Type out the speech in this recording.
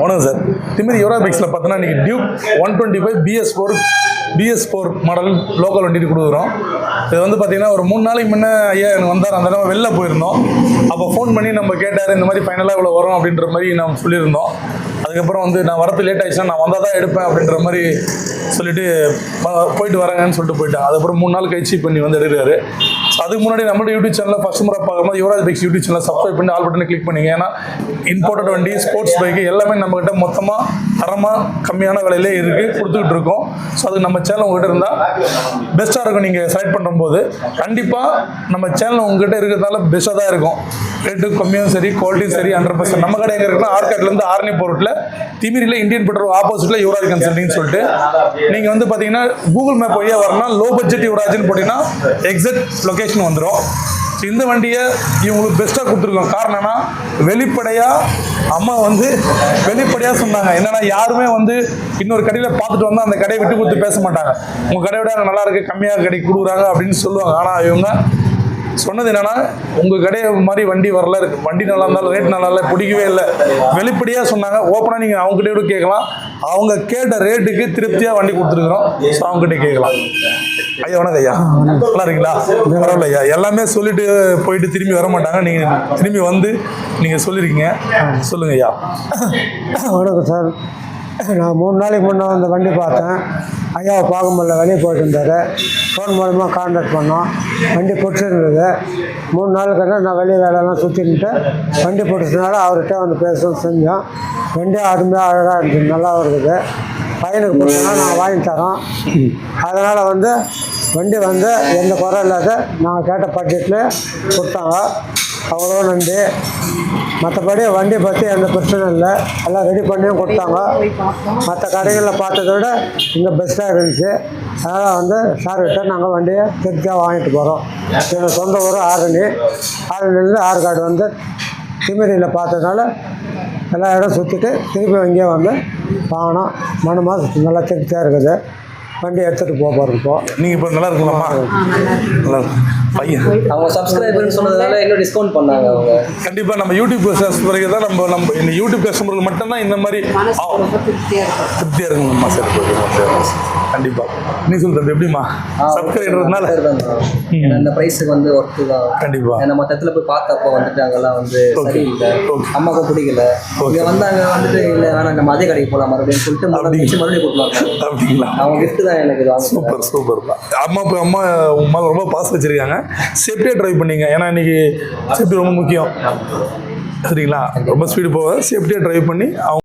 வணக்கம் சார். திமிரி யூரா பைக்ஸில் பார்த்தோன்னா இன்றைக்கி டியூக் 125 BS4 மாடல் லோக்கல் வண்டி கொடுக்குறோம். இது வந்து பார்த்தீங்கன்னா ஒரு 3 நாளைக்கு முன்னே ஐயா எனக்கு வந்தார். அந்த நம்ம வெளில போயிருந்தோம். அப்போ ஃபோன் பண்ணி நம்ம கேட்டார், இந்த மாதிரி ஃபைனலாக இவ்வளோ வரும் அப்படின்ற மாதிரி நம்ம சொல்லியிருந்தோம். அதுக்கப்புறம் வந்து நான் வரது லேட் ஆகிடுச்சுன்னா நான் வந்தால் தான் எடுப்பேன் அப்படின்ற மாதிரி சொல்லிட்டு போயிட்டு வரேங்கன்னு சொல்லிட்டு போயிட்டேன். அதுக்கப்புறம் 3 நாள் கழிச்சு பண்ணி வந்து எடுக்கிறாரு. ஸோ அதுக்கு முன்னாடி நம்மளோட யூடியூப் சேனலில் ஃபஸ்ட் முறை பார்க்கும்போது Yuvraj bikes YouTube channel subscribe பண்ணி ஆல் பட்டனை கிளிக் பண்ணிங்க. ஏன்னா இம்போர்ட்டட் வண்டி, ஸ்போர்ட்ஸ் பைக்கு எல்லாமே நம்மகிட்ட மொத்தமாக தரமாக கம்மியான விலையிலே இருக்குது, கொடுத்துக்கிட்டு இருக்கோம். ஸோ அது நம்ம சேனல் உங்கள்கிட்ட இருந்தால் பெஸ்ட்டாக இருக்கும். நீங்கள் செலக்ட் பண்ணும்போது கண்டிப்பாக நம்ம சேனல் உங்கள்கிட்ட இருக்கிறதால பெஸ்ட்டாக தான் இருக்கும். ரேட்டு கம்மியும் சரி, குவாலிட்டியும் சரி 100%. நம்ம கடை எங்கே இருக்குன்னா ஆர்காட்லேருந்து ஆர்னி போர்ட்டில் திமிரியில் இந்தியன் பெட்ரோல் ஆப்போசிட்டில் யுவராஜ் கன்சல்டிங்னு சொல்லிட்டு நீங்கள் வந்து பார்த்தீங்கன்னா கூகுள் மேப் வழியாக வரணும். லோ பட்ஜெட் யுவராஜ்னு போட்டிங்கன்னா எக்ஸாக்ட் லொக்கேஷன் வந்துடும். ஸோ இந்த வண்டியை இவங்களுக்கு பெஸ்ட்டாக கொடுத்துருக்கோம். காரணம்னா வெளிப்படையாக அம்மா வந்து வெளிப்படையாக சொன்னாங்க. என்னென்னா யாருமே வந்து இன்னொரு கடையில் பார்த்துட்டு வந்தால் அந்த கடையை விட்டு கொடுத்து பேச மாட்டாங்க. உங்கள் கடையை விட அங்கே நல்லா இருக்குது, கம்மியாக கடைக்கு கொடுக்குறாங்க அப்படின்னு சொல்லுவாங்க. ஆனால் இவங்க சொன்னது என்னன்னா, உங்கள் கடையை மாதிரி வண்டி வரல, வண்டி நல்லா இருந்தாலும் ரேட் நல்லா இல்லை, பிடிக்கவே இல்லை, வெளிப்படையாக சொன்னாங்க. ஓப்பனாக நீங்கள் அவங்ககிட்ட கூட கேட்கலாம். அவங்க கேட்ட ரேட்டுக்கு திருப்தியாக வண்டி கொடுத்துருக்குறோம். ஸோ அவங்ககிட்ட கேட்கலாம். ஐயா வணக்கம் ஐயா, நல்லா இருக்கீங்களா? பரவாயில்ல ஐயா. எல்லாமே சொல்லிட்டு போயிட்டு திரும்பி வர மாட்டாங்க. நீங்கள் திரும்பி வந்து நீங்கள் சொல்லியிருக்கீங்க, சொல்லுங்கள் ஐயா. வணக்கம் சார். நான் 3 நாளைக்கு முன்னே அந்த வண்டி பார்த்தேன். ஐயாவை பார்க்க முடியல, வெளியே போயிட்டு இருந்தார். ஃபோன் மூலமாக கான்டாக்ட் பண்ணோம். வண்டி பிடிச்சிருந்தது. 3 நாளுக்கு நான் வெளியே வேலையெல்லாம் சுற்றிக்கிட்டு வண்டி பிடிச்சதுனால அவர்கிட்ட வந்து பேச செஞ்சோம். வண்டி அருமையாக அழகாக இருக்குது, நல்லா இருக்குது. பையனுக்கு பிடிச்சதுனால நாங்கள் வாங்கி தரோம். அதனால் வந்து வண்டி வந்து எந்த குறை இல்லாத நாங்கள் கேட்ட பட்ஜெட்டில் கொடுத்தாங்க. அவ்வளோ நன்றி. மற்றபடி வண்டி பற்றி எந்த பிரச்சனையும் இல்லை, எல்லாம் ரெடி பண்ணியும் கொடுத்தாங்க. மற்ற கடைகளில் பார்த்ததை விட இங்கே பெஸ்ட்டாக இருந்துச்சு. அதனால் வந்து சார்கிட்ட நாங்கள் வண்டியை திருப்தியாக வாங்கிட்டு போகிறோம். எங்கள் சொந்த ஊர் ஆரணிலேருந்து ஆற்காடு வந்து திமிரியில் பார்த்ததுனால எல்லா இடம் சுற்றிட்டு திருப்பி இங்கே வந்து வாங்கினோம். மனமாக நல்லா திருப்தியாக இருக்குது. வண்டி எடுத்துகிட்டு போகிறோம். இப்போ நீங்கள் இப்போ நல்லா இருக்கலாமா? நல்லா பையன் அவங்க சப்ஸ்கிரைபர்னு சொன்னதால இன்னும் டிஸ்கவுண்ட் பண்ணாங்க அவங்க. கண்டிப்பாக நம்ம யூடியூப் பிறகு தான் நம்ம இந்த யூடியூப் கஸ்டமருக்கு மட்டும்தான் இந்த மாதிரி திருப்தியாக இருக்குங்கம்மா. சரி, கண்டிப்பாக நீ சொல்கிறது எப்படிம்மா? சப்ஸ்கிரைபர்னால அந்த ப்ரைஸுக்கு வந்து ஒர்த்து தான். கண்டிப்பாக நம்ம மொத்தத்தில் போய் பார்த்தப்போ வந்துட்டு அங்கெல்லாம் வந்து சரியில்லை, அம்மாவுக்கும் பிடிக்கல. இங்கே வந்தாங்க வந்துட்டு இல்லை வேணாம் நம்ம அதே கடைக்கு போகலாம் மறுபடியும் சொல்லிட்டு மறுபடியும் கொடுத்தாங்க. அப்படிங்களா? அவங்க கிஃப்ட் தான் எனக்கு. சூப்பர். அம்மா ரொம்ப பாஸ் வச்சிருக்காங்க. சேஃப்டியாக ட்ரைவ் பண்ணிங்க. ஏன்னா இன்னைக்கு சேஃப்டி ரொம்ப முக்கியம். சரிங்களா? ரொம்ப ஸ்பீடு போக சேஃப்டியாக ட்ரைவ் பண்ணி அவங்க